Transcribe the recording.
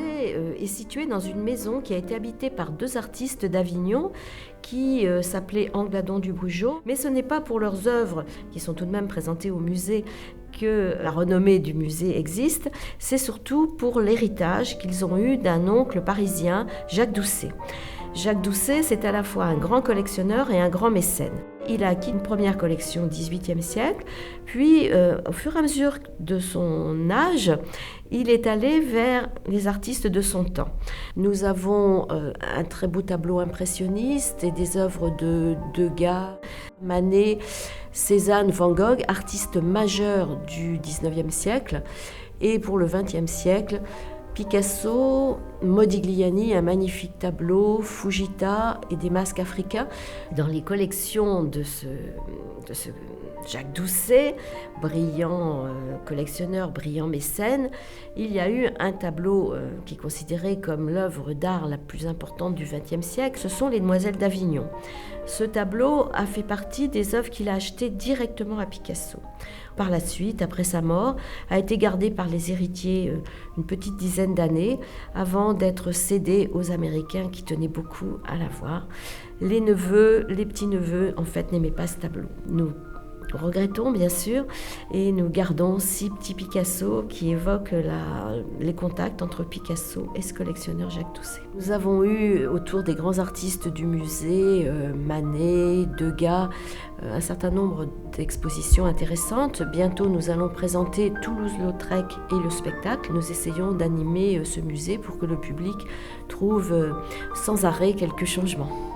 est situé dans une maison qui a été habitée par 2 artistes d'Avignon qui s'appelaient Angladon du Brugeot. Mais ce n'est pas pour leurs œuvres, qui sont tout de même présentées au musée, que la renommée du musée existe, c'est surtout pour l'héritage qu'ils ont eu d'un oncle parisien, Jacques Doucet. Jacques Doucet, c'est à la fois un grand collectionneur et un grand mécène. Il a acquis une première collection au XVIIIe siècle, puis au fur et à mesure de son âge, il est allé vers les artistes de son temps. Nous avons un très beau tableau impressionniste et des œuvres de Degas, Manet, Cézanne, Van Gogh, artistes majeurs du XIXe siècle. Et pour le XXe siècle, Picasso, Modigliani, un magnifique tableau, Fujita et des masques africains. Dans les collections de ce Jacques Doucet, brillant collectionneur, brillant mécène, il y a eu un tableau qui est considéré comme l'œuvre d'art la plus importante du XXe siècle, ce sont les Demoiselles d'Avignon. Ce tableau a fait partie des œuvres qu'il a achetées directement à Picasso. Par la suite, après sa mort, a été gardé par les héritiers une petite dizaine d'années avant d'être cédé aux Américains qui tenaient beaucoup à l'avoir. Les neveux, les petits-neveux, en fait, n'aimaient pas ce tableau. Nous regrettons, bien sûr, et nous gardons 6 petits Picasso qui évoquent les contacts entre Picasso et ce collectionneur Jacques Doucet. Nous avons eu autour des grands artistes du musée, Manet, Degas, un certain nombre d'expositions intéressantes. Bientôt, nous allons présenter Toulouse-Lautrec et le spectacle. Nous essayons d'animer ce musée pour que le public trouve sans arrêt quelques changements.